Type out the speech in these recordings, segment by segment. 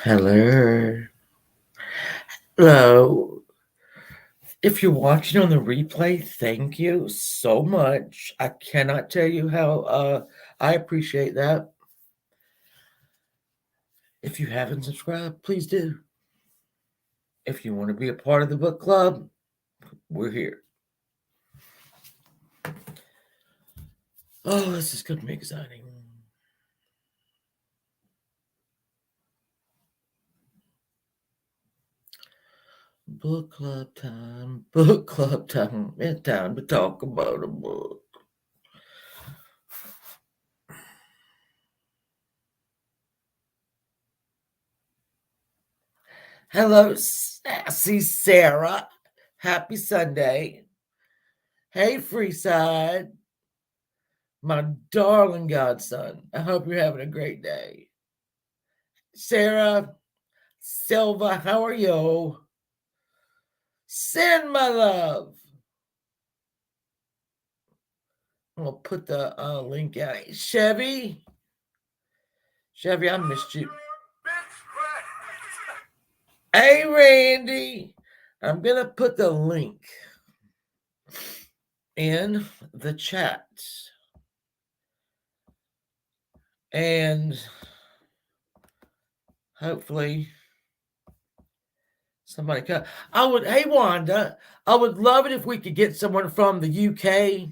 Hello. Hello. If you're watching on the replay, thank you so much. I cannot tell you how I appreciate that. If you haven't subscribed, please do. If you want to be a part of the book club, we're here. Oh, this is going to be exciting. Book club time. Book club time. It's time to talk about a book. Hello, Sassy Sarah. Happy Sunday. Hey, Freeside. My darling godson. I hope you're having a great day. Sarah Silva, how are you? Send my love. I'm going to put the link out. Chevy, I missed you. Hey, Randy. I'm going to put the link in the chat. And hopefully somebody come. Hey, Wanda, I would love it if we could get someone from the UK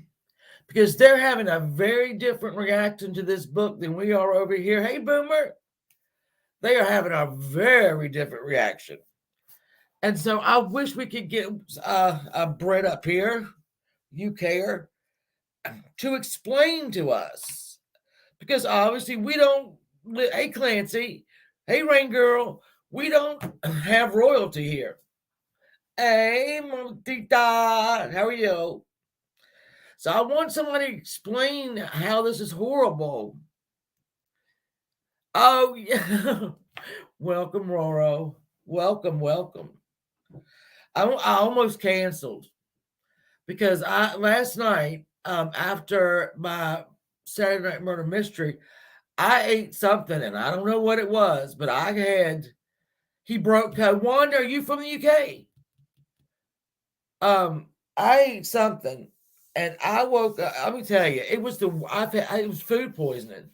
because they're having a very different reaction to this book than we are over here. Hey, Boomer. They are having a very different reaction. And so I wish we could get Brett up here, UKer, to explain to us. Because obviously we don't, hey, Clancy, hey, Rain Girl, we don't have royalty here. Hey, Montita, how are you? So I want somebody to explain how this is horrible. Oh, yeah. Welcome, Roro. Welcome. I almost canceled because last night, after my Saturday Night Murder Mystery, I ate something and I don't know what it was, but he broke code. Wanda, are you from the UK? I ate something and I woke up. Let me tell you, it was it was food poisoning,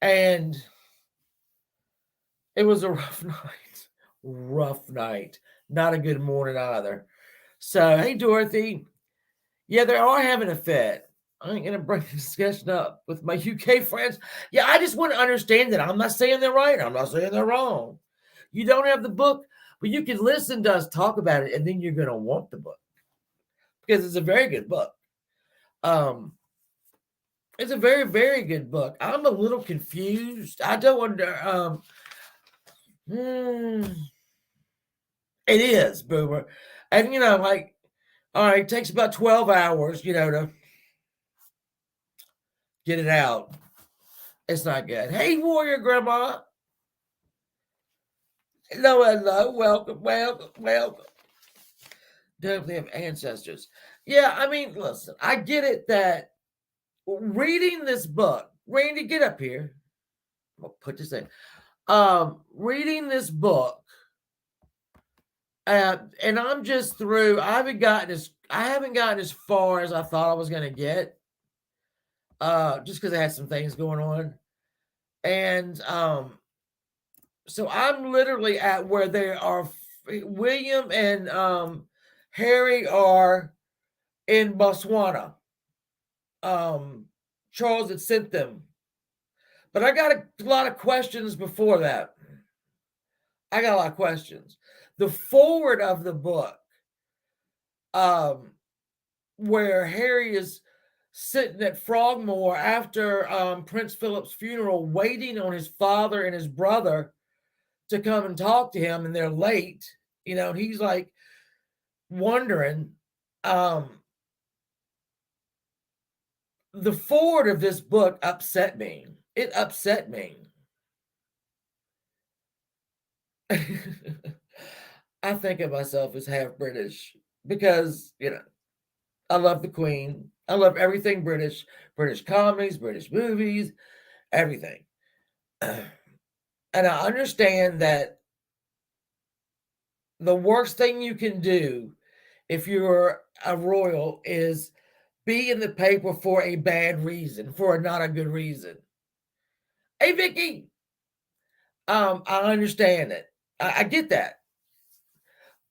and it was a rough night. Not a good morning either. So, hey, Dorothy. Yeah, they are having a fit. I ain't going to bring the discussion up with my UK friends. Yeah, I just want to understand that. I'm not saying they're right. I'm not saying they're wrong. You don't have the book, but you can listen to us talk about it, and then you're going to want the book because it's a very good book. It's a very, very good book. I'm a little confused. I don't wonder. It is, Boomer. And, like, all right, it takes about 12 hours, to get it out. It's not good. Hey, Warrior Grandma. Hello. Welcome. Definitely have ancestors. Yeah, I mean, listen, I get it that reading this book, Randy, get up here. I'll put this in. Reading this book, and I'm just through. I haven't gotten as far as I thought I was going to get. Just because I had some things going on, and so I'm literally at where there are William and Harry are in Botswana. Charles had sent them, but I got a lot of questions before that. The forward of the book, where Harry is sitting at Frogmore after Prince Philip's funeral, waiting on his father and his brother to come and talk to him, and they're late, and he's like wondering. The forward of this book upset me. It upset me. I think of myself as half British because, I love the Queen. I love everything British comedies, British movies, everything. And I understand that the worst thing you can do if you're a royal is be in the paper for a bad reason, for not a good reason. Hey, Vicky, I understand it. I get that.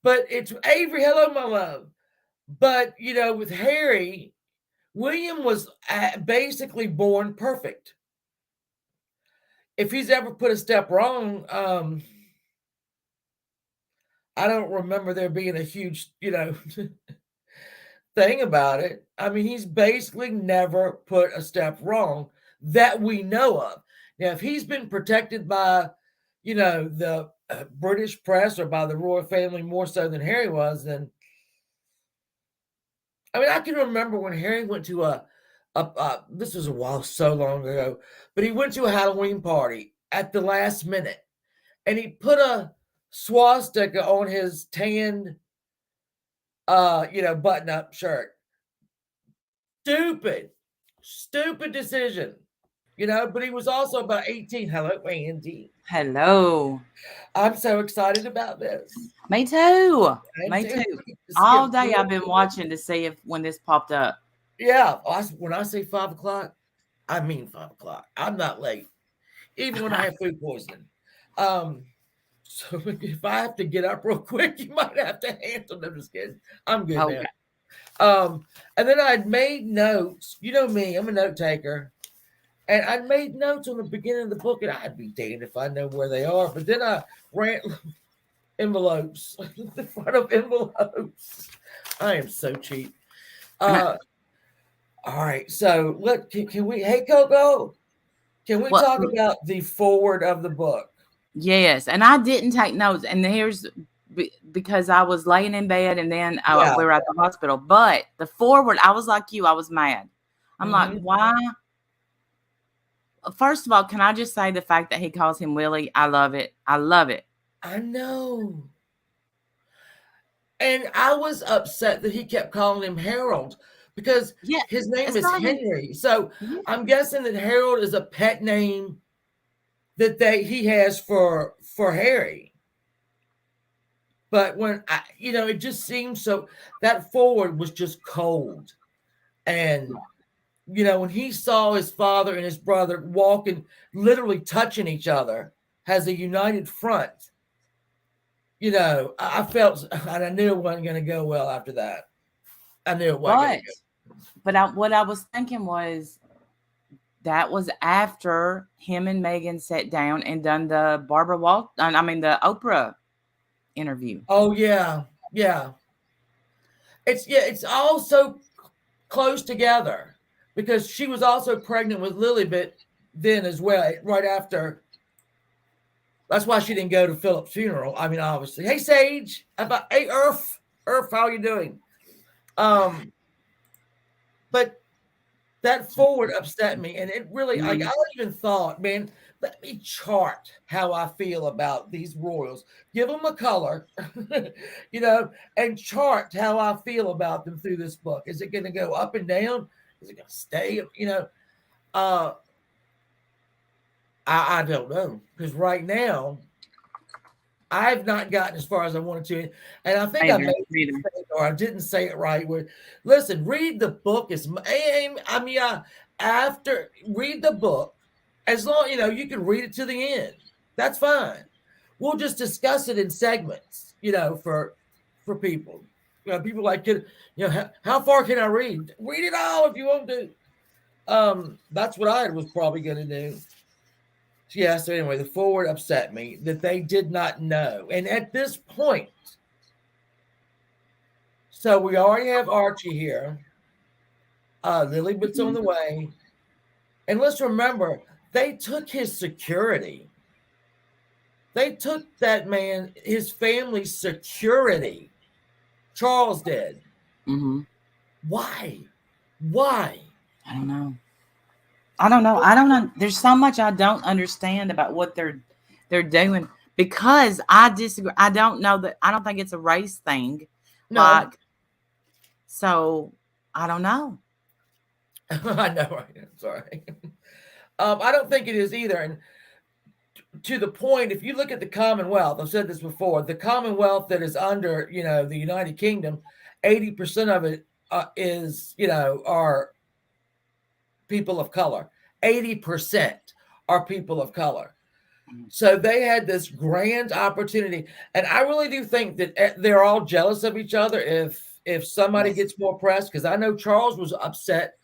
But it's Avery. Hello, my love. But, with Harry, William was basically born perfect. If he's ever put a step wrong, I don't remember there being a huge, thing about it. I mean, he's basically never put a step wrong that we know of. Now, if he's been protected by, the British press or by the royal family more so than Harry was, then I mean, I can remember when Harry went to this was a while so long ago, but he went to a Halloween party at the last minute, and he put a swastika on his tanned, button-up shirt. Stupid decision, but he was also about 18. Hello, Andy. Hello. I'm so excited about this. Me too. And Me to too. skip All day I've been watching to see if when this popped up. Yeah, when I say 5 o'clock, I mean 5 o'clock. I'm not late, even when I have food poisoning. Um, so if I have to get up real quick, you might have to handle them. Just kidding. I'm good now. Okay. And then I'd made notes. You know me, I'm a note taker. And I'd made notes on the beginning of the book, and I'd be damned if I know where they are. But then I ran envelopes, the front of envelopes. I am so cheap. All right, so can we? Hey, Coco, can we What? talk about the forward of the book? Yes, and I didn't take notes, and here's because I was laying in bed, and then Yeah. we were at the hospital. But the forward, I was like you, I was mad. I'm like, Hmm. why? First of all, can I just say the fact that he calls him Willie? I love it. I love it. I know. And I was upset that he kept calling him Harold because Yeah, his name it's is not even. Henry. So Yeah. I'm guessing that Harold is a pet name that he has for Harry. But when it just seems so that forward was just cold. And when he saw his father and his brother walking, literally touching each other as a united front, I felt, and I knew it wasn't going to go well after that. I knew it wasn't going to But go. what I was thinking was that was after him and Megan sat down and done the the Oprah interview. Oh yeah, yeah. It's all so close together because she was also pregnant with Lilibet then as well, right after. That's why she didn't go to Philip's funeral. I mean, obviously. Hey, Sage. Hey, Earth, how are you doing? Um, but that forward upset me, and it really, like, Mhm. I even thought, man, let me chart how I feel about these Royals. Give them a color, and chart how I feel about them through this book. Is it going to go up and down? Is it going to stay? Uh, I don't know because right now I've not gotten as far as I wanted to, and I think I made Neither, a neither. mistake or I didn't say it right. Where, listen, read the book after read the book as long you can read it to the end. That's fine. We'll just discuss it in segments. For people. People like how far can I read? Read it all if you want to. That's what I was probably going to do. Yeah, so anyway, the forward upset me that they did not know. And at this point, so we already have Archie here. Lilybet's on Mhm. the way. And let's remember, they took his security. They took that man, his family's security. Charles did. Mhm. Why? Why? I don't know. I don't know. I don't know. There's so much I don't understand about what they're doing because I disagree. I don't know that. I don't think it's a race thing. No. Like so, I don't know. I know. Right? I'm sorry. I don't think it is either. And to the point, if you look at the Commonwealth, I've said this before, the Commonwealth that is under, the United Kingdom, 80% of it is, are people of color. 80% are people of color. So they had this grand opportunity, and I really do think that they're all jealous of each other. If somebody Yes. gets more press, because I know Charles was upset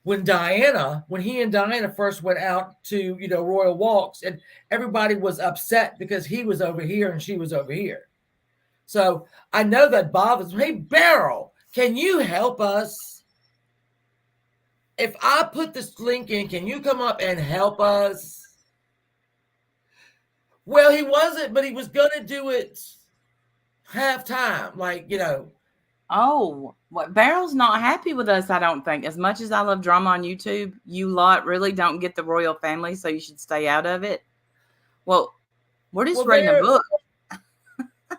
when he and Diana first went out to royal walks, and everybody was upset because he was over here and she was over here. So I know that bothers me. Hey, Beryl, can you help us? If I put this link in, can you come up and help us? Well, he wasn't, but he was gonna do it halftime. Oh, what Barrel's not happy with us, I don't think. As much as I love drama on YouTube, you lot really don't get the royal family, so you should stay out of it. Well, we're just well, reading a book.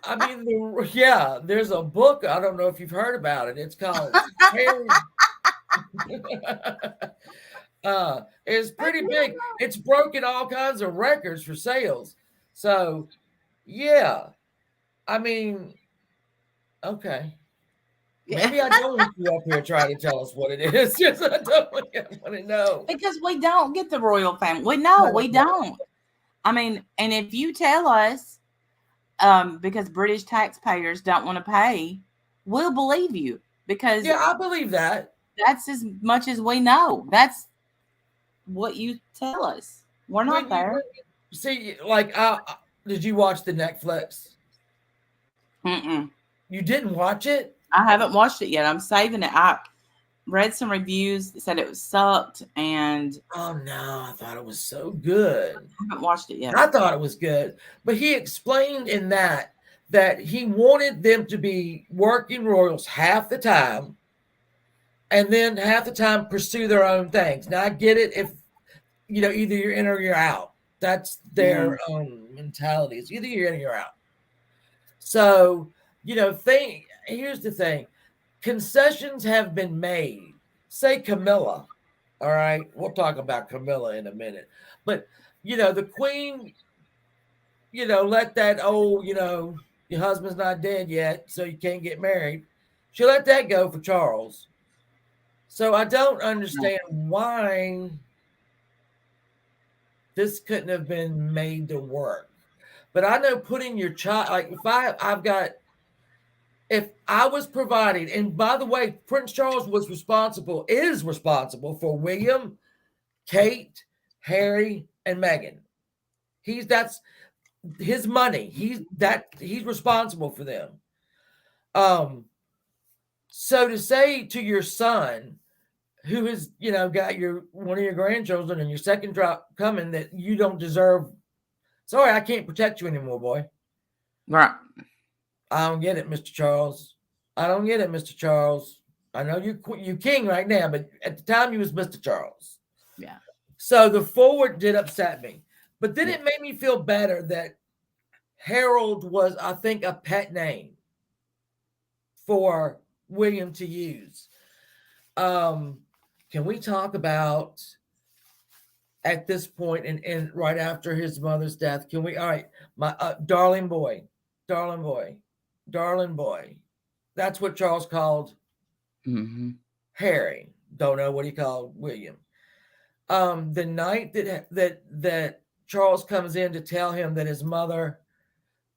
I mean, yeah, there's a book. I don't know if you've heard about it. It's called Harry. It's pretty big. It's broken all kinds of records for sales. So, yeah, I mean, okay. Maybe I don't want you up here trying to tell us what it is. Just I don't want to know. Because we don't get the royal family. We don't. I mean, and if you tell us, because British taxpayers don't want to pay, we'll believe you because Yeah, I believe that. that's as much as we know. That's what you tell us. We're not When you there. see, did you watch the Netflix? Mm-mm. You didn't watch it? I haven't watched it yet. I'm saving it. I read some reviews that said it was sucked, and Oh no, I thought it was so good. I haven't watched it yet. I thought it was good, but he explained in that he wanted them to be working royals half the time, and then half the time pursue their own things. Now I get it if either you're in or you're out. That's their Mm. own mentality. It's either you're in or you're out. So here's the thing: concessions have been made. Say Camilla. All right, we'll talk about Camilla in a minute, but the Queen let that your husband's not dead yet, so you can't get married. She let that go for Charles. So I don't understand why this couldn't have been made to work. But I know putting your child, like if I was providing, and by the way, Prince Charles is responsible for William, Kate, Harry, and Meghan. That's his money. He's responsible for them. So to say to your son, who has got your one of your grandchildren and your second drop coming, that you don't deserve. Sorry, I can't protect you anymore, boy. Right. I don't get it, Mr. Charles. I don't get it, Mr. Charles. I know you king right now, but at the time you was Mr. Charles. Yeah. So the forward did upset me, but then Yeah. it made me feel better that Harold was, I think, a pet name for William to use. Can we talk about at this point and right after his mother's death? Can we? All right, my darling boy, darling boy, darling boy. That's what Charles called Harry. Don't know what he called William. The night that Charles comes in to tell him that his mother,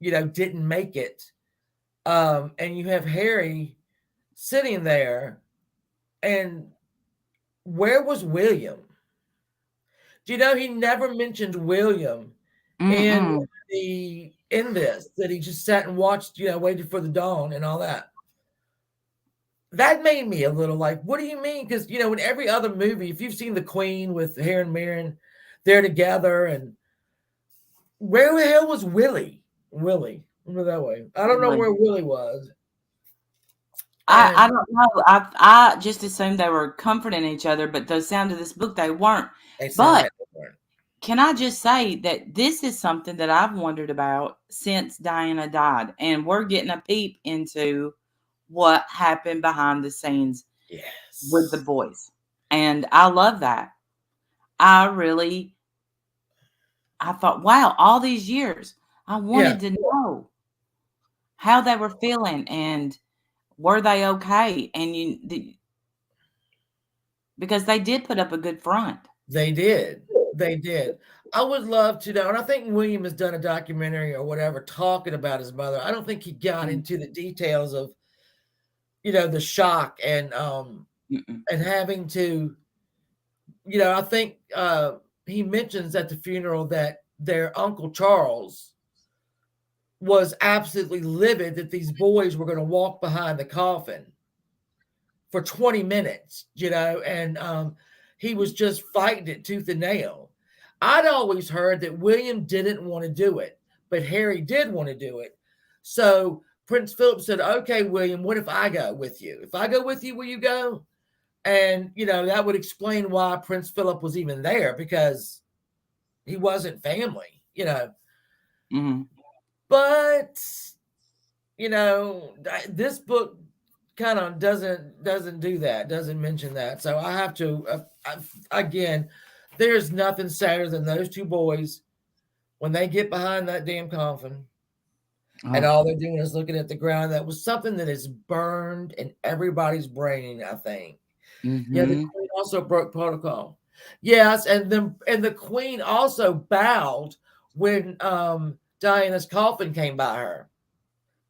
didn't make it, and you have Harry sitting there, and where was William? Do you know he never mentioned William in Mm-mm. this, that he just sat and watched, waited for the dawn and all that. That made me a little like, what do you mean? Because in every other movie, if you've seen The Queen with Harry and Mirren, they're together, and where the hell was Willie? Willie, remember that way. I don't know Like, where Willie was. And I don't know. I just assumed they were comforting each other, but the sound of this book, they weren't. they sound But like they weren't. can I just say that this is something that I've wondered about since Diana died, and we're getting a peep into what happened behind the scenes with the Yes. boys, and I love that. I really, I thought, wow, all these years, I Yeah, wanted to know how they were feeling and were they okay? And because they did put up a good front. they did. They did. I would love to know, and I think William has done a documentary or whatever talking about his mother. I don't think he got Mm, into the details of, the shock mm-mm, and having to, I think he mentions at the funeral that their Uncle Charles was absolutely livid that these boys were going to walk behind the coffin for 20 minutes, and he was just fighting it tooth and nail. I'd always heard that William didn't want to do it, but Harry did want to do it. So Prince Philip said, "Okay, William, what if I go with you? If I go with you, will you go?" And, that would explain why Prince Philip was even there, because he wasn't family. mm. But, this book kind of doesn't do that, doesn't mention that. So I have to again, there's nothing sadder than those two boys when they get behind that damn coffin and Oh, all they're doing is looking at the ground. That was something that is burned in everybody's brain, I think. Yeah, the mm-hmm, queen also broke protocol. Yes, and the queen also bowed when Diana's coffin came by her.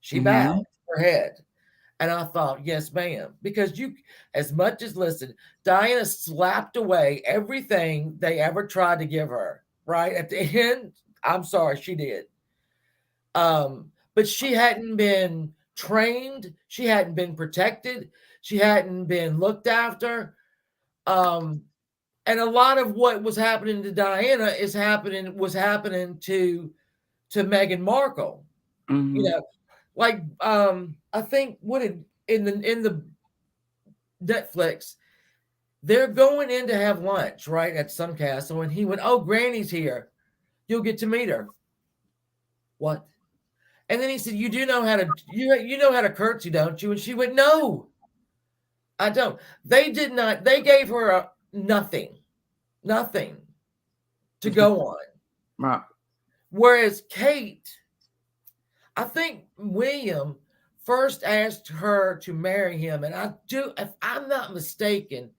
She bowed mm-hmm. her head. And I thought, yes, ma'am. Because as much as, listen, Diana slapped away everything they ever tried to give her, right? At the end, I'm sorry, she did. But she hadn't been trained, she hadn't been protected, she hadn't been looked after. Um, and a lot of what was happening to Diana was happening to Meghan Markle. You Mm-hmm. know, like I think what in the Netflix, they're going in to have lunch, right, at some castle, and he went, "Oh, Granny's here. You'll get to meet her." What? And then he said, "You do know how to you know how to curtsy, don't you?" And she went, "No, I don't." They did not. They gave her nothing, nothing to go on. Right. Whereas Kate, I think William first asked her to marry him, and if I'm not mistaken,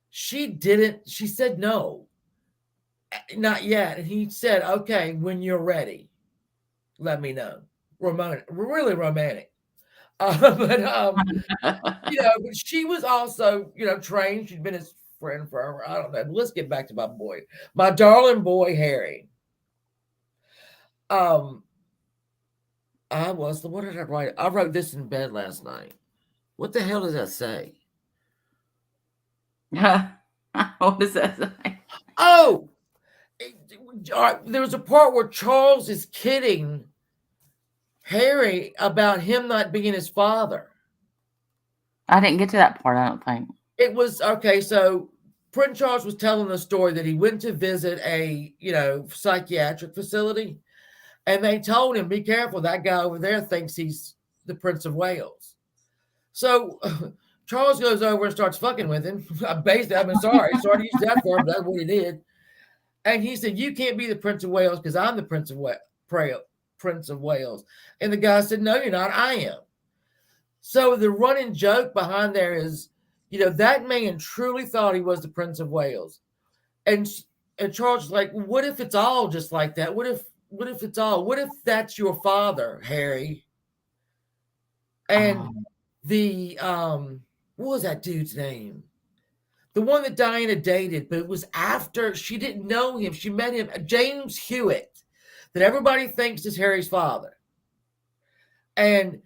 she didn't. She said no, not yet. And he said, "Okay, when you're ready, let me know." Really romantic. But but she was also, trained. She'd been his friend forever. I don't know. But let's get back to my darling boy Harry. Um, what did I write? I wrote this in bed last night. What the hell does that say? What does that say? Oh, there was a part where Charles is kidding Harry about him not being his father. I didn't get to that part, I don't think. It was okay. So Prince Charles was telling the story that he went to visit a psychiatric facility, and they told him, "Be careful, that guy over there thinks he's the Prince of Wales." So Charles goes over and starts fucking with him. Sorry to use that for him. That's what he did. And he said, "You can't be the Prince of Wales because I'm the Prince of Wales." And the guy said, "No, you're not. I am." So the running joke behind there is, that man truly thought he was the Prince of Wales. And and Charles is like, "What if it's all just like that? What if that's your father, Harry?" And Oh, the what was that dude's name? The one that Diana dated, but it was after she didn't know him. She met him, James Hewitt, that everybody thinks is Harry's father. And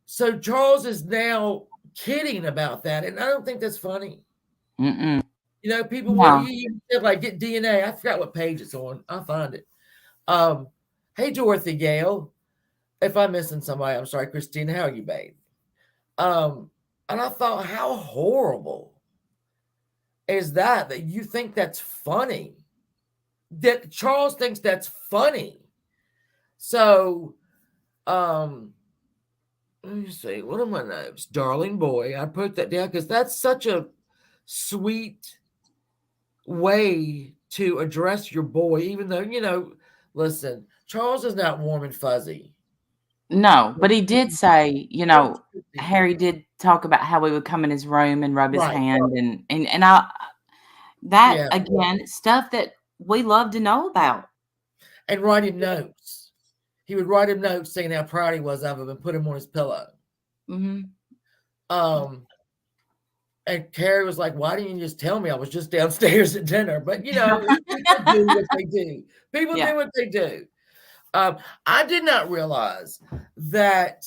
so Charles is now kidding about that. And I don't think that's funny. mm-mm. People want No. you said like get DNA. I forgot what page it's on. I'll find it. Um, hey Dorothy Gale. If I'm missing somebody, I'm sorry, Christina. How are you, babe? Um, and I thought, how horrible is that you think that's funny? That Charles thinks that's funny. So, let me see. What are my notes? Darling boy. I put that down because that's such a sweet way to address your boy, even though, Listen, Charles is not warm and fuzzy. No, but he did say, They're two people. Harry did talk about how he would come in his room and rub his Right. hand and I that Yeah. again, stuff that we love to know about. And write him notes. He would write him notes saying how proud he was of him and put him on his pillow. Mhm. Um, and Carrie was like, "Why didn't you just tell me? I was just downstairs at dinner." But people do what they do. People Yeah. do what they do. I did not realize that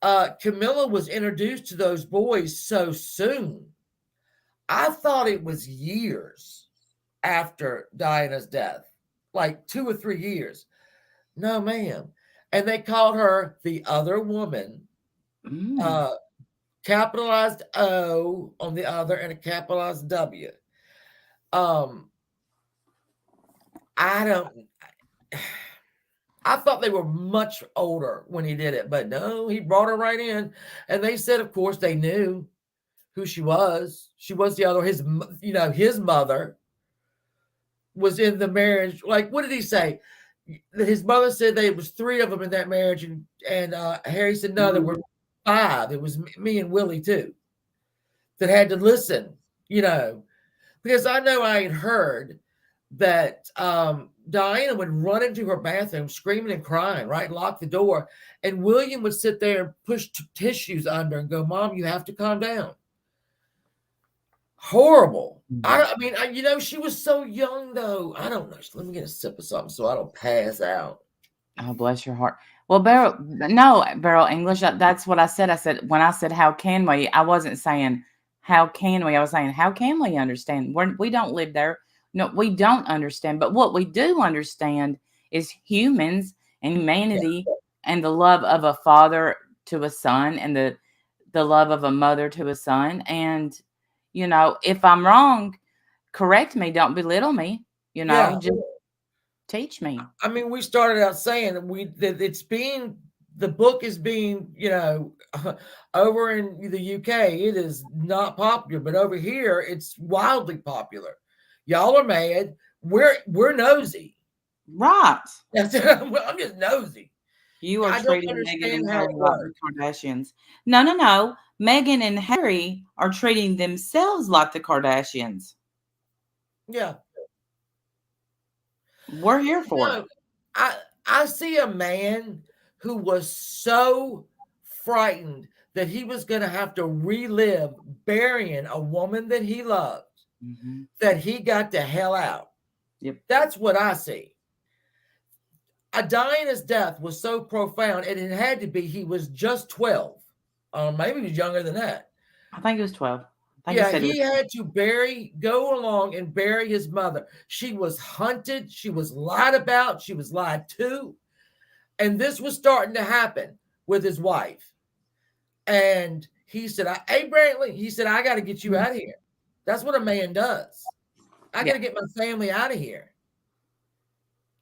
Camilla was introduced to those boys so soon. I thought it was years after Diana's death, like 2 or 3 years. No, ma'am. And they called her the other woman, Mm. uh, capitalized O on the other and a capitalized W. Um, I don't. I thought they were much older when he did it, but no, he brought her right in, and they said, of course, they knew who she was. She was the other. His mother was in the marriage. Like, what did he say? His mother said there was three of them in that marriage, and Harry said no, there were Mhm. five. It was me and Willie too that had to listen. You know, because I know I had heard that Diana would run into her bathroom screaming and crying, right? Lock the door. And William would sit there and push tissues under and go, Mom, you have to calm down. Horrible. Mhm. I mean, she was so young, though. I don't know. Let me get a sip of something so I don't pass out. Oh, bless your heart. Well, Beryl English, that's what I said. I said, when I said, how can we? I wasn't saying, how can we? I was saying, how can we understand? We don't live there. No, we don't understand. But what we do understand is humans and Yeah. humanity and the love of a father to a son and the love of a mother to a son. And, if I'm wrong, correct me. Don't belittle me. Yeah. Just teach me. I mean, we started out saying that the book is being, over in the UK, it is not popular, but over here, it's wildly popular. Y'all are mad. We're nosy. Right. That's it. I'm just nosy. You are I don't treating Meghan understand and how Harry it like the works. Kardashians. No, no, no. Meghan and Harry are treating themselves like the Kardashians. Yeah. We're here for it. No, I I see a man who was so frightened that he was going to have to relive burying a woman that he loved Mhm. that he got the hell out. Yep. That's what I see. Diana's death was so profound, and it had to be he was just 12. Maybe he was younger than that. I think it was 12. I think he Yeah, said it he was. had to go along and bury his mother. She was hunted, she was lied about, she was lied to. And this was starting to happen with his wife. And he said, Hey, Brantley, he said, I got to get you out of here. That's what a man does. I got Yeah. to get my family out of here.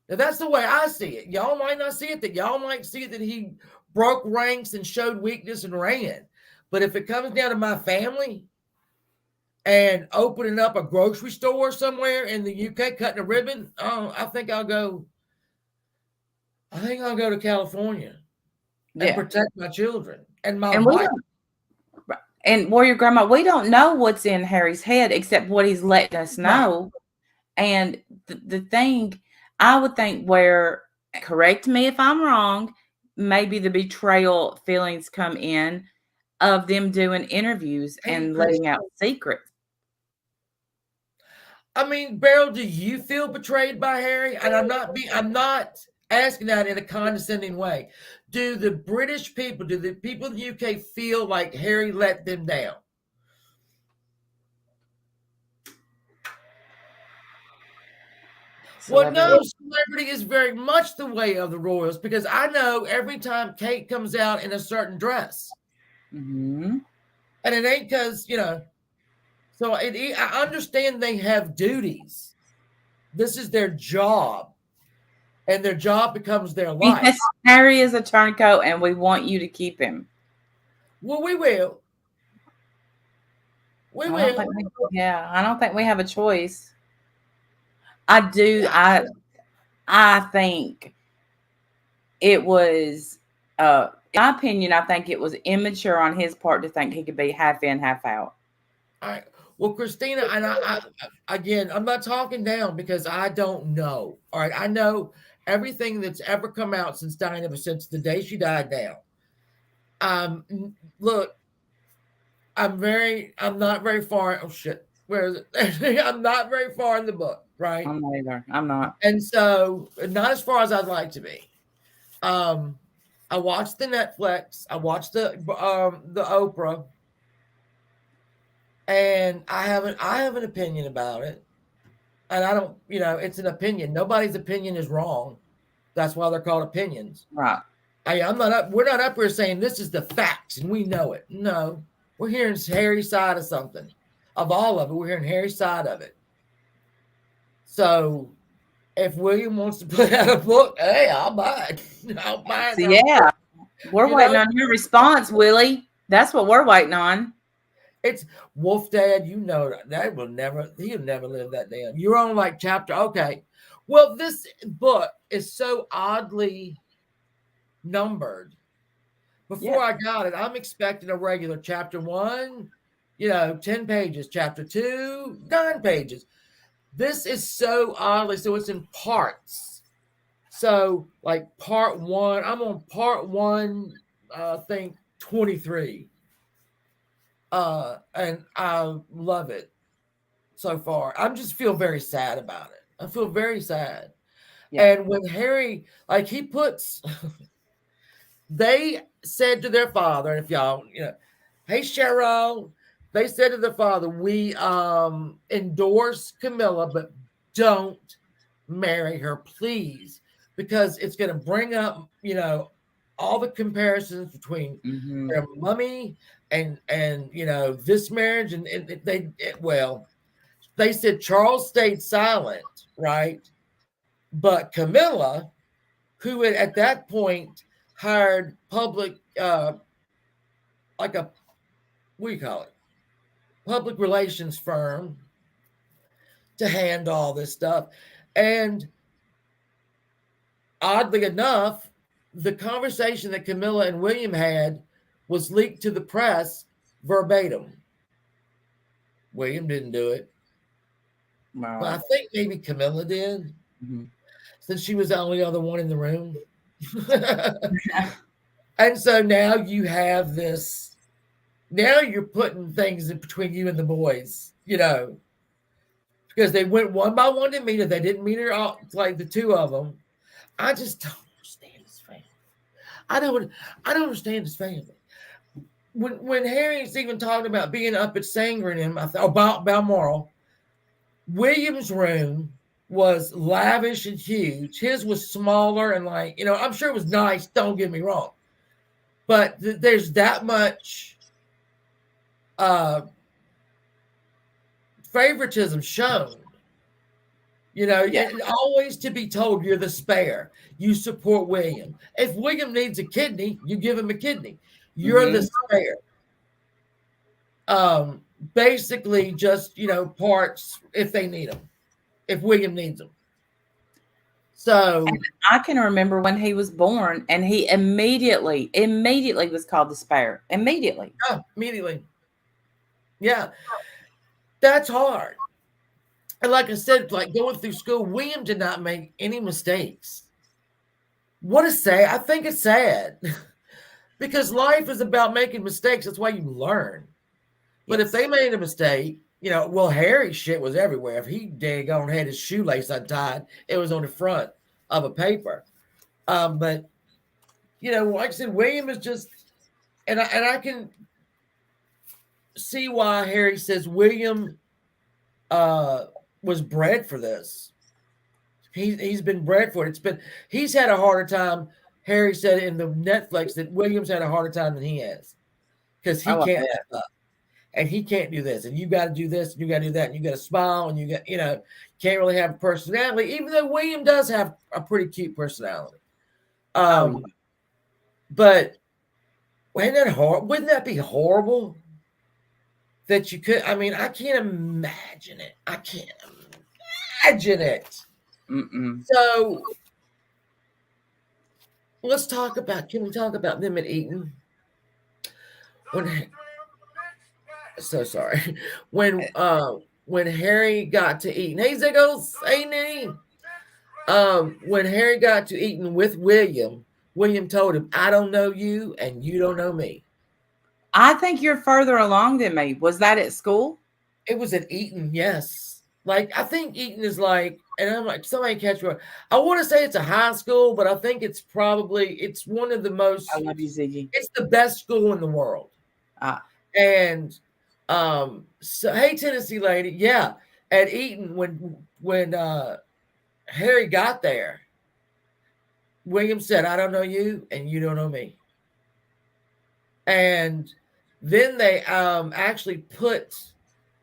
Now, that's the way I see it. Y'all might not see it, that y'all might see it that he broke ranks and showed weakness and ran. But if it comes down to my family and opening up a grocery store somewhere in the UK, cutting a ribbon, I think I'll go to California and Yeah. protect my children and my And we wife. don't, and Warrior Grandma, we don't know what's in Harry's head except what he's letting us Right. know. And the thing I would think where, correct me if I'm wrong, maybe the betrayal feelings come in of them doing interviews Hey, and Chris. letting out secrets. I mean, Beryl, do you feel betrayed by Harry? And I'm not asking that in a condescending way. Do the British people, do the people in the UK feel like Harry let them down? Well, Celebrity. no, celebrity is very much the way of the royals because I know every time Kate comes out in a certain dress, Mhm. and it ain't because, so I understand they have duties. This is their job, and their job becomes their life. Yes, Harry is a turncoat, and we want you to keep him. Well, we will. We I don't think will. I don't think we have a choice. I do. Yeah, I think it was, in my opinion, I think it was immature on his part to think he could be half in, half out. All right. Well, Christina, and again, I'm not talking down because I don't know. All right, I know everything that's ever come out since dying ever since the day she died now. Look, I'm not very far. Oh shit, where is it? I'm not very far in the book, right? I'm not either. I'm not. And so, not as far as I'd like to be. Um, I watched the Netflix. I watched the Oprah, and I have an opinion about it. And I don't, it's an opinion. Nobody's opinion is wrong. That's why they're called opinions. Right. I'm not up. We're not up here saying this is the facts and we know it. No, we're hearing Harry's side of something. Of all of it, we're hearing Harry's side of it. So if William wants to put out a book, hey, I'll buy it. I'll buy So, it. yeah, we're You waiting know, on your response, Willie. That's what we're waiting on. it's Wolf Dad. You know that he'll never live that down. You're on like chapter. Okay. Well, this book is so oddly numbered. Before Yeah. I got it, I'm expecting a regular chapter 1, 10 pages, chapter 2, 9 pages. This is so oddly, so it's in parts. So, like part 1, I'm on part 1, I think 23. And I love it so far. I just feel very sad about it. I feel very sad. Yeah. And when Harry, like he puts they said to their father, if y'all, hey Cheryl, they said to their father, we endorse Camilla, but don't marry her, please, because it's going to bring up, all the comparisons between Mm-hmm. their mummy and this marriage, and they said Charles stayed silent, right? But Camilla, who had at that point hired public, like a, what do you call it? Public relations firm to handle all this stuff. And oddly enough, the conversation that Camilla and William had was leaked to the press verbatim. William didn't do it, but I Wow. think maybe Camilla did, Mm-hmm. since she was the only other one in the room. And so now you have this. Now you're putting things in between you and the boys, because they went one by one to meet her. They didn't meet her all, like the two of them. I just don't understand his family. I don't understand his family. When Harry's even talking about being up at Sangrenham, I thought about Balmoral. William's room was lavish and huge. His was smaller and like, I'm sure it was nice. Don't get me wrong, but there's that much uh favoritism shown. Yeah. And always to be told you're the spare. You support William. If William needs a kidney, you give him a kidney. You're the Mm-hmm. spare. Basically just, parts if they need them, if William needs them. So I can remember when he was born, and he immediately was called the spare. Immediately. immediately. Yeah, that's hard. And like I said, like going through school, William did not make any mistakes. What a sad. I think it's sad because life is about making mistakes. That's why you learn. But if Yes. they made a mistake, well, Harry's shit was everywhere. If he daggone had his shoelace untied, it was on the front of a paper. But like I said, William is just, and I can see why Harry says William was bred for this. He's been bred for it. He's had a harder time. Harry said in the Netflix that William's had a harder time than he has because he Oh, I can't bet. mess up and he can't do this and you got to do this and you got to do that and you got to smile and you got can't really have a personality, even though William does have a pretty cute personality. Oh, yeah. But wouldn't that be horrible that you could? I mean, I can't imagine it. I can't imagine it. Mm-mm. So let's talk about. Can we talk about them at Eton? When so sorry. When Harry got to Eton, hey Ziggles, hey Nee. When Harry got to Eton with William, William told him, "I don't know you, and you don't know me." I think you're further along than me. Was that at school? It was at Eton, yes. Like I think Eton is like, and I'm like, somebody catch me. I want to say it's a high school, but I think it's one of the I most. love you, Ziggy. It's the best school in the world. Uh, And so hey Tennessee lady, yeah, at Eton when Harry got there, William said, "I don't know you, and you don't know me." And then they actually put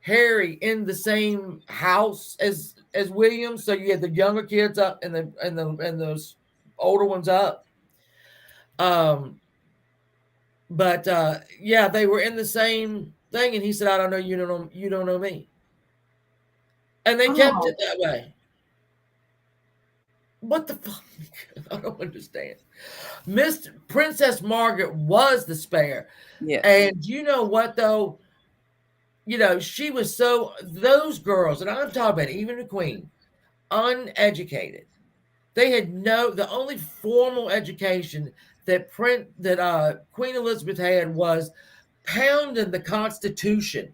Harry in the same house as William. So you had the younger kids up and those older ones up. Um, but yeah, they were in the same thing, and he said, "I don't know you don't know me," and they kept it oh, that way. What the fuck? I don't understand. Miss Princess Margaret was the spare. yes. And you know what though? You know, she was so those girls, and I'm talking about even the Queen, uneducated. They had the only formal education that Queen Elizabeth had was pounding the Constitution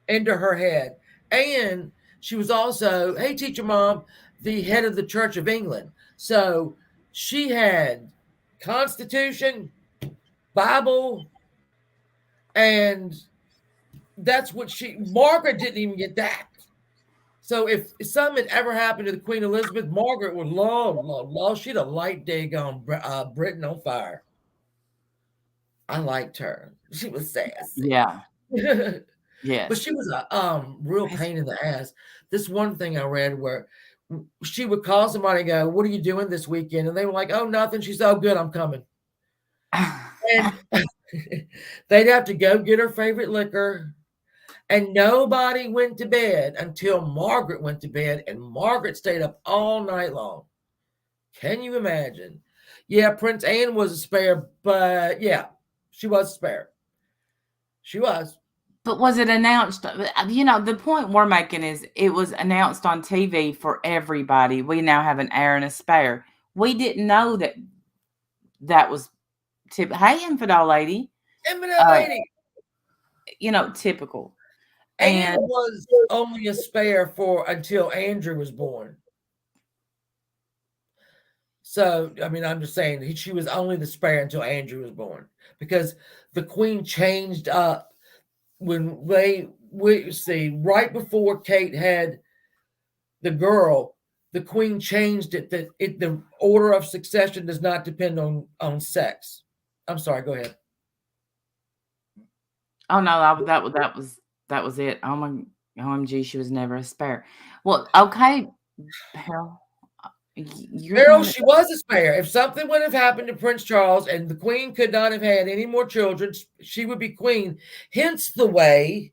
into her head. And she was also, hey teacher mom, the head of the Church of England. So she had Constitution, Bible, and that's what Margaret didn't even get that. So if something had ever happened to the Queen Elizabeth, Margaret would she'd have light daggone Britain on fire. I liked her. She was sassy. Yeah. But Yes. she was a real pain in the ass. This one thing I read where she would call somebody and go, "What are you doing this weekend?" And they were like, "Oh, nothing." She said, "Oh, good, I'm coming." And they'd have to go get her favorite liquor. And nobody went to bed until Margaret went to bed, and Margaret stayed up all night long. Can you imagine? Yeah, Prince Anne was a spare, but yeah, she was a spare. She was. But was it announced? You know, the point we're making is it was announced on TV for everybody. We now have an heir and a spare. We didn't know that that was hey, infidel lady. Eminent Uh, lady. Typical. Anne And was only a spare for until Andrew was born. So, I mean, I'm just saying she was only the spare until Andrew was born because the queen changed up when we see right before Kate had the girl, the queen changed it that the order of succession does not depend on sex. I'm sorry, go ahead. oh no, that was it. Oh my OMG, she was never a spare. Well, okay, Harold, you're Beryl, going she was a spare. If something would have happened to Prince Charles and the queen could not have had any more children, she would be queen. Hence the way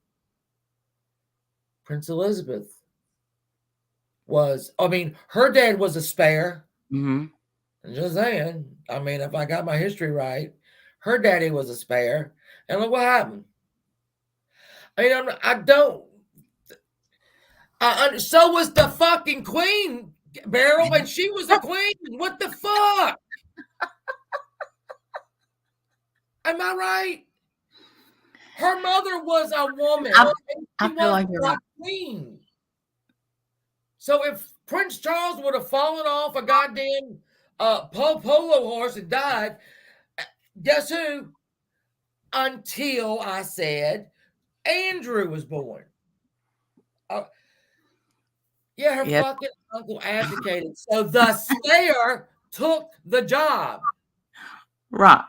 Prince Elizabeth was. I mean, her dad was a spare. mm-hmm. I'm just saying. I mean, if I got my history right, her daddy was a spare. And look what happened. I mean, I don't. So was the fucking queen, Beryl, and she was a queen. What the fuck? Am I right? Her mother was a woman, I, and I she feel was like you're the right. queen. So if Prince Charles would have fallen off a goddamn polo horse and died, guess who? Until I said Andrew was born. Uh, yeah, her Yes, fucking uncle abdicated. So the spare took the job. right.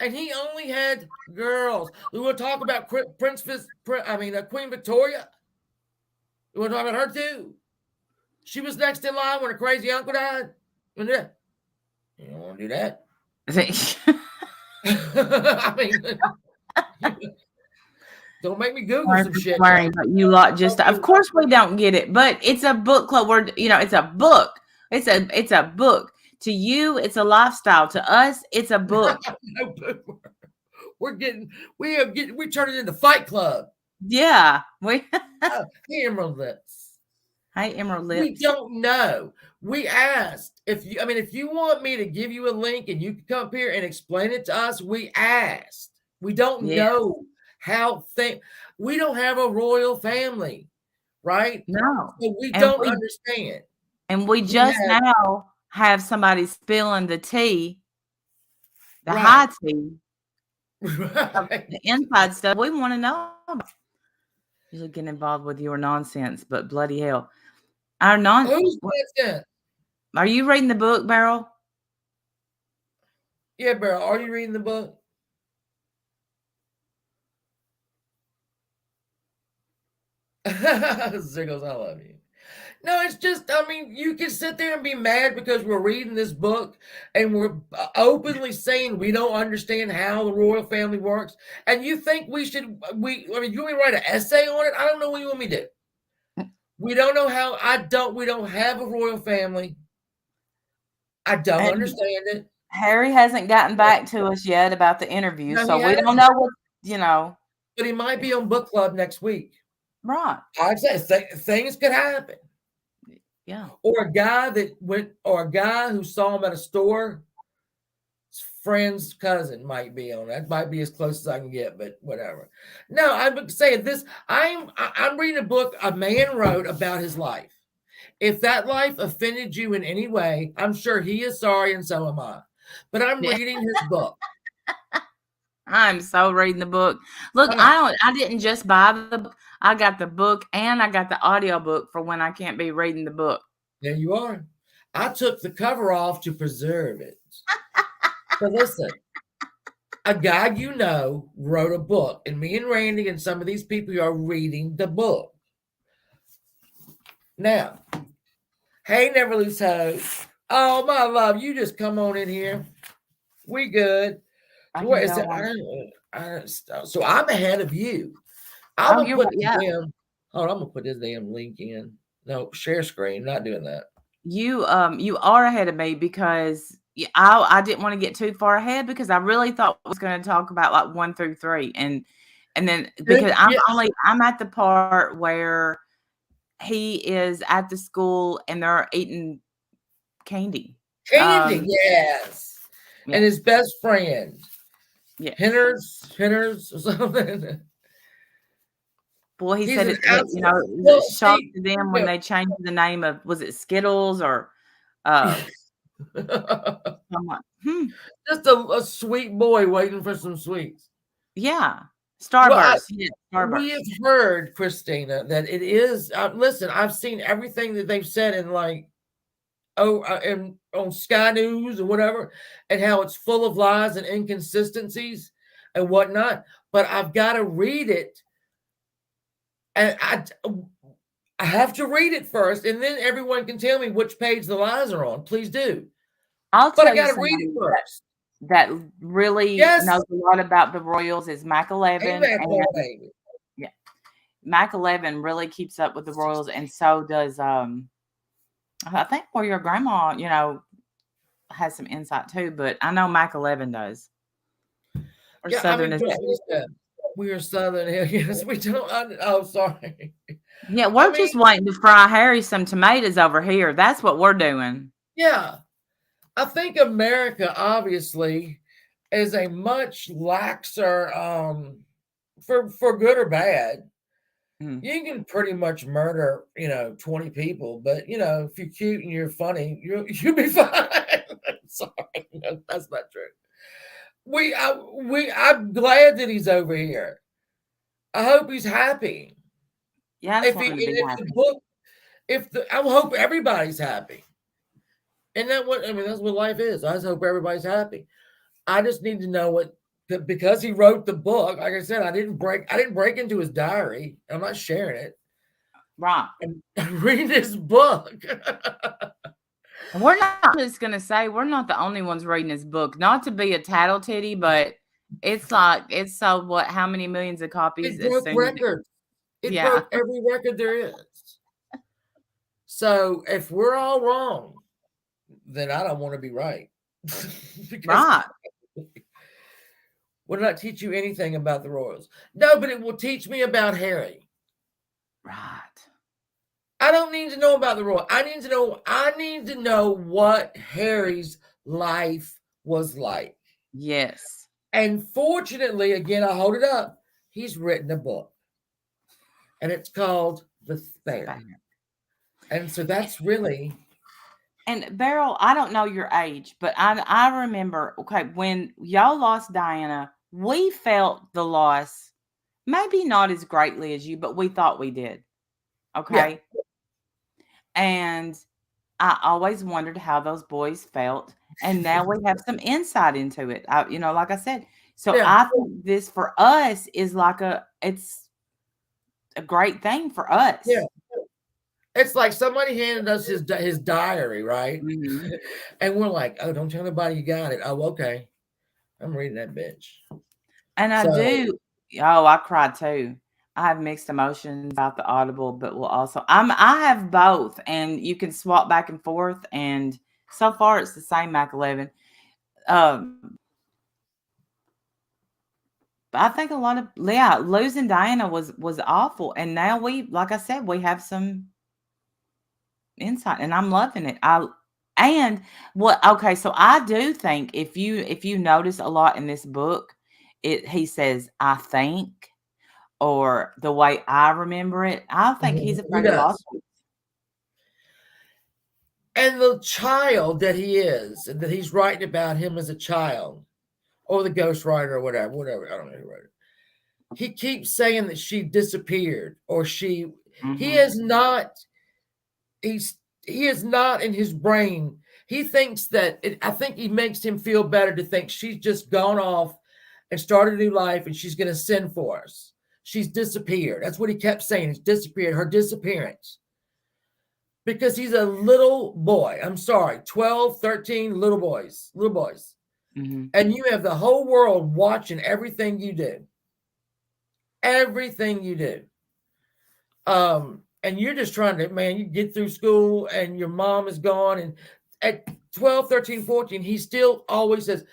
And he only had girls. We want to talk about Queen Victoria. We want to talk about her too. She was next in line when her crazy uncle died. You don't want to do that. I mean, don't make me Google Sorry some for shit. swearing, but you lot just, of Okay. course we don't get it, but it's a book club. It's a book. It's a book To you, it's a lifestyle. To us, it's a book. No, Boomer. We're turning into Fight Club. Yeah. We Hey, Emerald Lips. Hey, Emerald We Lips. don't know. We asked if you want me to give you a link and you can come up here and explain it to us, we asked. We don't Yeah. know how we don't have a royal family, right? No. So we And don't we understand. and we We just have now have somebody spilling the tea, the high right. tea of Right. the inside stuff we want to know about. Usually get involved with your nonsense, but bloody hell. Our non Who's what, that? are you reading the book, Beryl? Yeah, bro. Are you reading the book? Ziggles, I love you. No, it's just, you can sit there and be mad because we're reading this book and we're openly saying we don't understand how the royal family works. And you think you want me to write an essay on it? I don't know what you want me to do. We don't know how, we don't have a royal family. I don't And understand it. Harry hasn't gotten back to us yet about the interview, No, so he we don't hasn't, know what, you know. but he might be on book club next week. Right. I'd say things could happen. Yeah. Or a guy who saw him at a store, friend's cousin might be on that. Might be as close as I can get, but whatever. No, I'm saying this. I'm reading a book a man wrote about his life. If that life offended you in any way, I'm sure he is sorry and so am I. But I'm Yeah. reading his book. I'm so reading the book. Look, All right, I didn't just buy the book. I got the book and I got the audio book for when I can't be reading the book. there you are. I took the cover off to preserve it. So listen, a guy wrote a book, and me and Randy and some of these people are reading the book. Now, hey, Never Lose Hope. Oh, my love, you just come on in here. We good. I So what can is go it? on. So I'm ahead of you. I'm Oh, gonna you're put right. the Yeah. damn. Hold on, I'm gonna put this damn link in. No, share screen. Not doing that. You are ahead of me because I didn't want to get too far ahead because I really thought I was going to talk about like 1 through 3 and then because Yes, I'm at the part where he is at the school and they're eating candy. candy. Um, Yes, yeah, and his best friend, yes. Hinners or something. Boy, he He's said an you absolute. know, it was a Well, shock see, to them you when they changed the name of was it Skittles or know, uh I'm like, just a sweet boy waiting for some sweets. yeah, Well, Starburst, yeah, we have Starburst. heard, Christina, that it is. Listen, I've seen everything that they've said in and on Sky News or whatever, and how it's full of lies and inconsistencies and whatnot. But I've got to read it, and I have to read it first, and then everyone can tell me which page the lies are on. Please do. I'll But I tell you got to read it somebody first. that really Yes, knows a lot about the Royals is Mac hey, 11, Mac, and baby. yeah, Mac 11 really keeps up with the Royals, and so does I think where your grandma, has some insight too, but I know Mac 11 does. Or Yeah, Southern is that? listen, we are Southern here. Yes, we don't. Oh, sorry. Yeah, I we're mean, just waiting to fry Harry some tomatoes over here. That's what we're doing. yeah. I think America obviously is a much laxer for good or bad. Mm. You can pretty much murder, 20 people, but if you're cute and you're funny, you'll be fine. Sorry, no, that's not true. I'm glad that he's over here. I hope he's happy. Yeah, I just want him to be If the happy. book, if the I hope everybody's happy. And that's what life is. I just hope everybody's happy. I just need to know because he wrote the book. Like I said, I didn't break into his diary. I'm not sharing it. Right. I'm reading his book. And we're not I'm just gonna say we're not the only ones reading his book. Not to be a tattle titty, but it's like it's sold what how many millions of copies It as broke soon as records. It yeah. broke every record there is. So if we're all wrong, then I don't want to be right. Because Right. will not teach you anything about the royals. No, but it will teach me about Harry. Right. I don't need to know about the royal. I need to know what Harry's life was like. Yes. And fortunately, again, I hold it up. He's written a book. And it's called The Spare. Bam. And so that's really And Beryl, I don't know your age, but I remember, okay, when y'all lost Diana, we felt the loss maybe not as greatly as you, but we thought we did. yeah, Okay. And I always wondered how those boys felt. And now we have some insight into it. Like I said, so yeah, I think this for us is like it's a great thing for yeah. us. It's like somebody handed us his diary, right? Mhm. And we're like, oh, don't tell nobody you got it. Oh, okay. I'm reading that bitch. And I So do. Oh, I cried too. I have mixed emotions about the Audible, but will also I have both, and you can swap back and forth. And so far, it's the same Mac 11. Um, but I think a lot of losing Diana was awful, and now like I said, we have some insight, and I'm loving it. And what okay, so I do think if you notice a lot in this book, he says I think or the way I remember it, I think he's he afraid of does. lawsuits. And the child that he is, and that he's writing about him as a child, or the ghostwriter or whatever. I don't know who wrote it. He keeps saying that she disappeared or he Mhm. is not he is not in his brain. He thinks I think he makes him feel better to think she's just gone off and started a new life and she's going to send for us. She's disappeared. That's what he kept saying. It's disappeared, her disappearance. Because he's a little boy. I'm sorry, 12, 13 little boys. Mhm. And you have the whole world watching everything you do. Everything you do. And you're just trying to, man, you get through school and your mom is gone. And at 12, 13, 14, he still always says,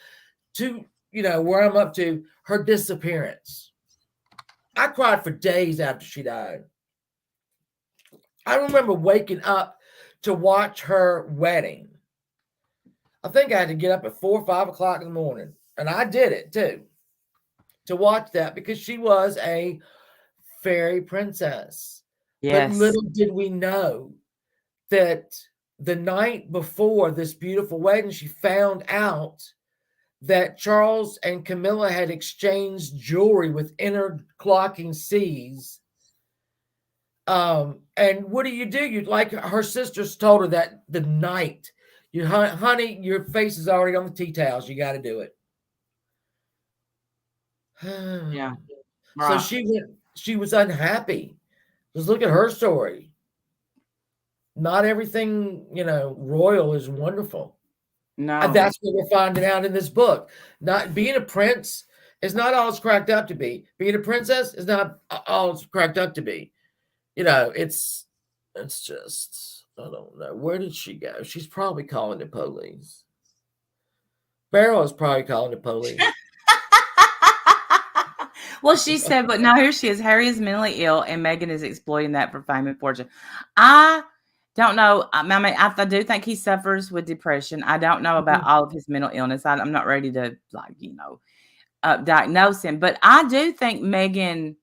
to, where I'm up to, her disappearance. I cried for days after she died. I remember waking up to watch her wedding. I think I had to get up at 4 or 5 o'clock in the morning. And I did it too, to watch that because she was a fairy princess. But Yes. little did we know that the night before this beautiful wedding, she found out that Charles and Camilla had exchanged jewelry with interclocking C's. And what do? You like her sisters told her that the night, honey, your face is already on the tea towels. You got to do it. Yeah. So Right. she was unhappy. Just look at her story. Not everything, royal is wonderful. And No. that's what we're finding out in this book. Not being a prince is not all it's cracked up to be. Being a princess is not all it's cracked up to be. It's just I don't know. Where did she go? She's probably calling the police. Beryl is probably calling the police. Well, she said, but now here she is. Harry is mentally ill, and Meghan is exploiting that for fame and fortune. I don't know. I do think he suffers with depression. I don't know about all of his mental illness. I'm not ready to diagnose him, but I do think Meghan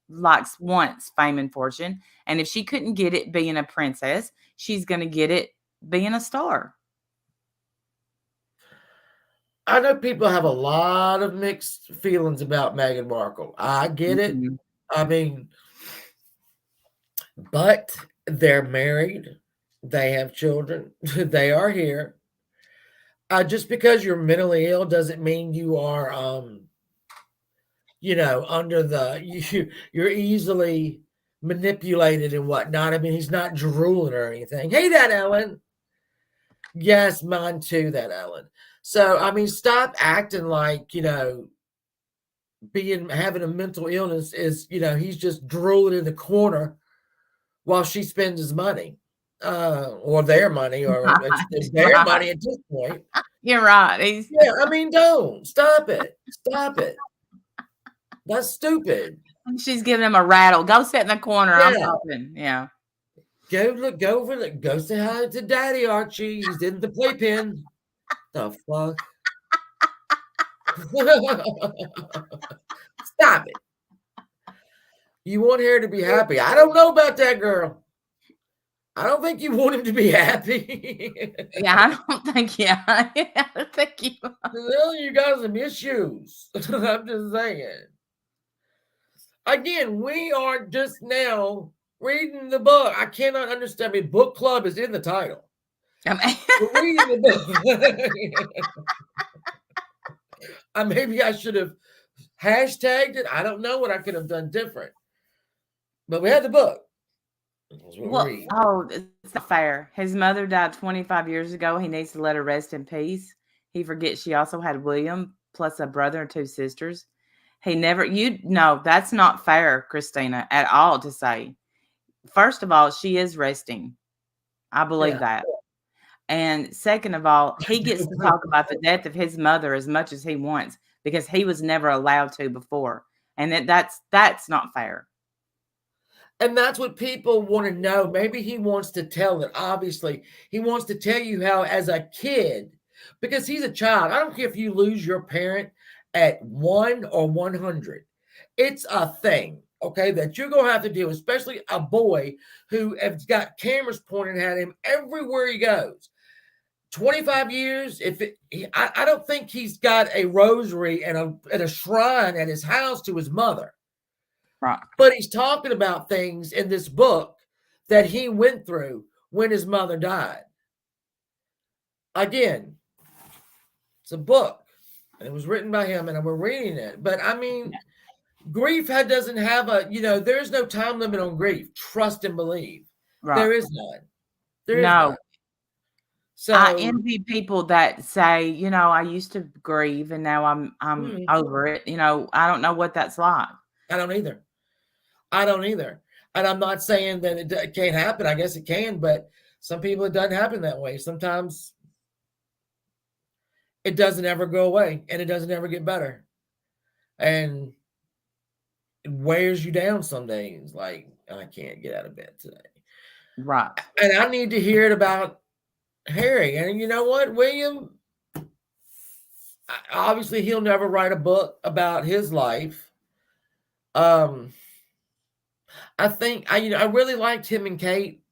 wants fame and fortune, and if she couldn't get it being a princess, she's going to get it being a star. I know people have a lot of mixed feelings about Meghan Markle. I get it. Mhm. I mean, but they're married. They have children. They are here. Just because you're mentally ill doesn't mean you are, under you're easily manipulated and whatnot. I mean, he's not drooling or anything. Hey, that Ellen. Yes, mine too, that Ellen. So, I mean, stop acting like, having a mental illness is, he's just drooling in the corner while she spends his money. or their money, or it's their Right. money at this point. You're right. He's Yeah, I mean, don't stop it. Stop it. That's stupid. she's giving him a rattle. Go sit in the corner. I'm Yeah, helping. Yeah. go over there. Go say hi to Daddy Archie. He's in the playpen. The fuck. Stop it. You want her to be happy. I don't know about that girl. I don't think you want him to be happy. Yeah, I don't think yeah. I don't think you Well, you got some issues. I'm just saying. Again, we are just now reading the book. I cannot understand. I mean, book club is in the title. I mean, We're reading the book. Maybe I should have hashtagged it. I don't know what I could have done different. But we had the book. That's what we well, read. oh, it's not fair. His mother died 25 years ago. He needs to let her rest in peace. He forgets she also had William plus a brother and two sisters. He never, no, that's not fair, Christina, at all to say. First of all, she is resting. I believe Yeah. that. And second of all, he gets to talk about the death of his mother as much as he wants because he was never allowed to before. And that's not fair. And that's what people want to know. Maybe he wants to tell it. Obviously, he wants to tell you how, as a kid, because he's a child, I don't care if you lose your parent at 1 or 100. It's a thing, okay, that you're going to have to deal, especially a boy who has got cameras pointing at him everywhere he goes. 25 years, I don't think he's got a rosary and a shrine at his house to his mother. Right. But he's talking about things in this book that he went through when his mother died. Again, it's a book, and it was written by him, and we're reading it. But I mean, grief doesn't have there's no time limit on grief. Trust and believe. Right. There is none. There is No. none. I So envy people that say, I used to grieve and now I'm over it. I don't know what that's like. I don't either. And I'm not saying that it can't happen. I guess it can, but some people it doesn't happen that way. Sometimes it doesn't ever go away and it doesn't ever get better. And it wears you down some days. Like, I can't get out of bed today. Right. And I need to hear it about Harry. And you know what, William? Obviously, he'll never write a book about his life. I think I really liked him and Kate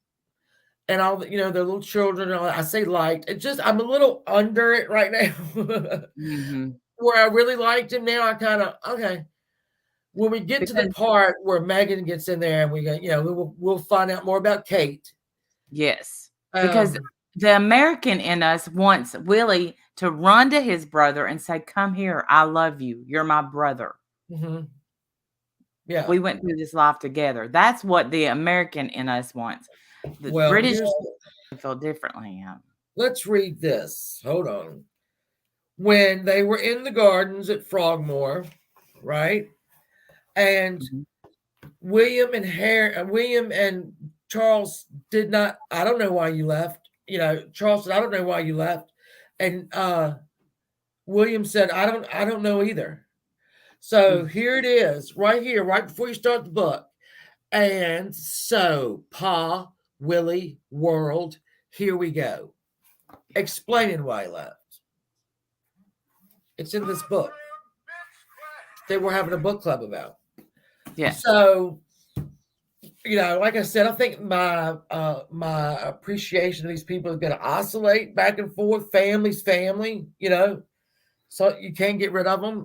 and all the their little children. And all that. I say liked. It just I'm a little under it right now. Mm-hmm. Where I really liked him now, I kind of okay. When we get to the part where Megan gets in there and we go, we'll find out more about Kate. Yes, because the American in us wants Willie to run to his brother and say, "Come here, I love you. You're my brother." Mm-hmm. Yeah, we went through this life together. That's what the American in us wants. The British feel differently. Let's read this. Hold on. When they were in the gardens at Frogmore, right? And William and Charles did not. I don't know why you left. Charles said, "I don't know why you left," and William said, "I don't know either." So here it is, right here, right before you start the book. And so, Pa, Willie, world, here we go. Explaining why he left. It's in this book. They were having a book club about. Yeah. So, like I said, I think my appreciation of these people is going to oscillate back and forth. Family's family, So you can't get rid of them.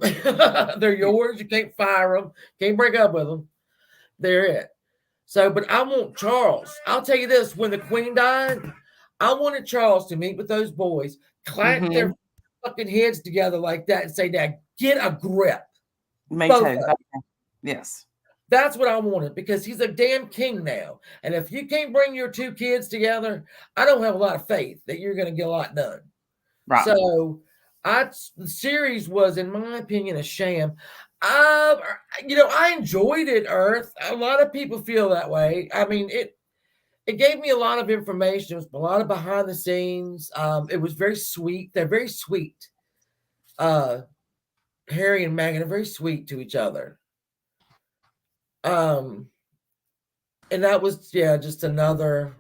They're yours. You can't fire them. Can't break up with them. They're it. So, but I want Charles. I'll tell you this: when the Queen died, I wanted Charles to meet with those boys, clap their fucking heads together like that, and say, "Dad, get a grip." Me too. Yes. That's what I wanted because he's a damn king now. And if you can't bring your two kids together, I don't have a lot of faith that you're going to get a lot done. Right. So the series was, in my opinion, a sham. I enjoyed it, Earth. A lot of people feel that way. I mean, it gave me a lot of information. It was a lot of behind the scenes. It was very sweet. They're very sweet. Uh, Harry and Meghan are very sweet to each other. Um, and that was just another.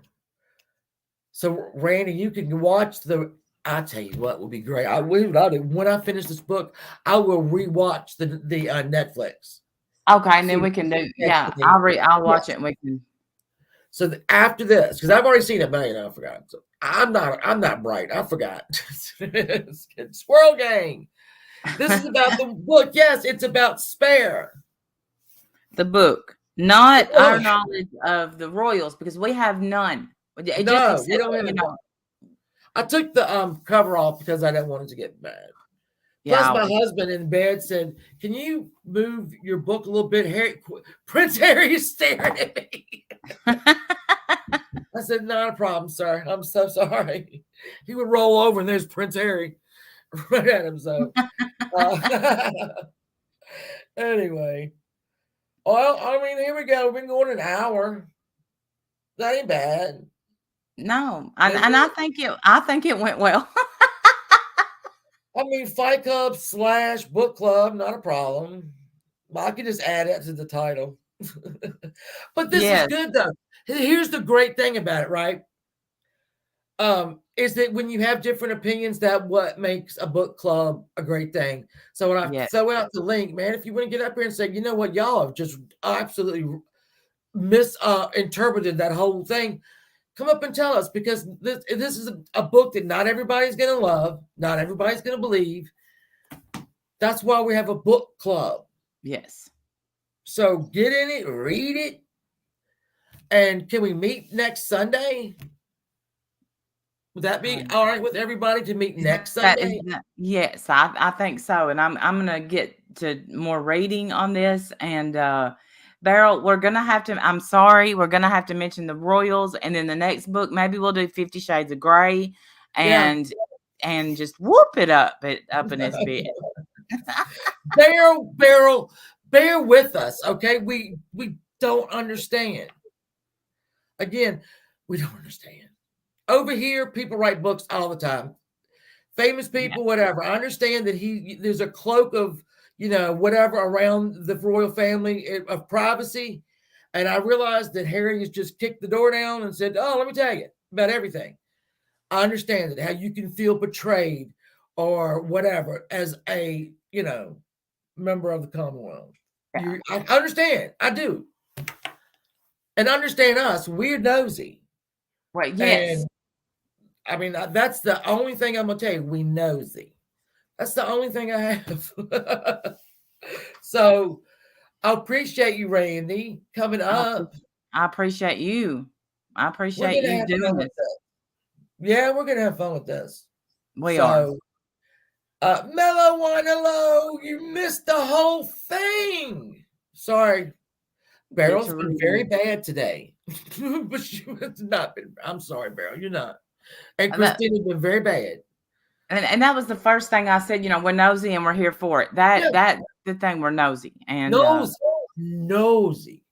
So Randy, you can watch the. I tell you what would be great. When I finish this book, I will rewatch the Netflix. Okay, and then See we can do. next Yeah, thing. I'll watch it. Yes. And we can. So after this, because I've already seen it, but I forgot. So I'm not bright. I forgot. Squirrel Gang. This is about the book. Yes, it's about Spare. The book, not our Ugh, knowledge of the royals, because we have none. It just no, we except don't you have. know. I took the cover off because I didn't want it to get bad. Plus, Yeah. my husband in bed said, "Can you move your book a little bit?" Prince Harry is staring at me. I said, "Not a problem, sir. I'm so sorry." He would roll over, and there's Prince Harry right at him. So, uh, anyway, well, I mean, here we go. We've been going an hour. That ain't bad, No, is and it? I think it went well. I mean, Fight Club / book club, not a problem. I could just add it to the title. But this is Yes, good though. Here's the great thing about it, right? Is that when you have different opinions, that what makes a book club a great thing. So when I yes, throw out the link, man, if you want to get up here and say, you know what, y'all have just absolutely misinterpreted that whole thing, come up and tell us because this is a book that not everybody's going to love, not everybody's going to believe. That's why we have a book club. yes. So get in it, read it, and can we meet next Sunday? Would that be Um, all right with everybody to meet next that is Sunday? yes, I think so, and I'm gonna get to more reading on this. And Beryl, we're gonna have to. I'm sorry, we're gonna have to mention the Royals, and then the next book maybe we'll do 50 Shades of Grey, Yeah. and just whoop it up in his bed. Bear with us, okay? We don't understand. Again, we don't understand. Over here, people write books all the time. Famous Yeah, people, whatever. I understand that there's a cloak of whatever around the royal family of privacy, and I realized that Harry has just kicked the door down and said, "Oh, let me tell you about everything." I understand it, how you can feel betrayed or whatever as a member of the Commonwealth. yeah. I understand, I do, and understand us. We're nosy, Well, yes. and I mean that's the only thing I'm gonna tell you. We nosy. That's the only thing I have. So I appreciate you, Randy, coming I up. appreciate, I appreciate you. I We're appreciate gonna you have fun doing with this. this. Yeah, we're gonna have fun with this. We are. So, Mellow One, hello. You missed the whole thing. Sorry, Get Beryl's to been very reading. bad today, but she has not been. I'm sorry, Beryl. You're not. And And that Christina's been very bad. and that was the first thing I said. We're nosy and we're here for it. Yeah, That's the thing. We're nosy, and nosy, nosy.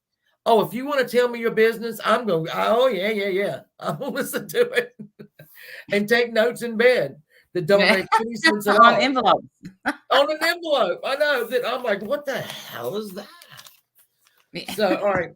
Oh, if you want to tell me your business, I'm going. Oh yeah, yeah, yeah. I'm gonna listen to it and take notes in bed that don't make any sense at on all envelopes. on an envelope. I know that I'm like, what the hell is that? So, all right.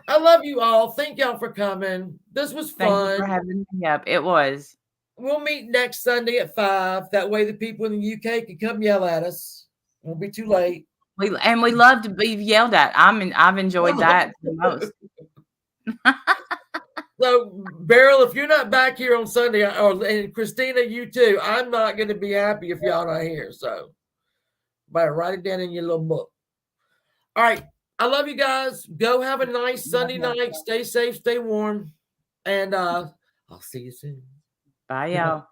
I love you all. Thank y'all for coming. This was Thank you for fun. having me up. It was. We'll meet next Sunday at 5. That way the people in the UK can come yell at us. Won't be too late. We love to be yelled at. I've enjoyed that the most. So, Beryl, if you're not back here on Sunday, and Christina, you too, I'm not going to be happy if y'all not here. So, better write it down in your little book. All right. I love you guys. Go have a nice Sunday night. Stay safe, stay warm. And I'll see you soon. Bye, y'all.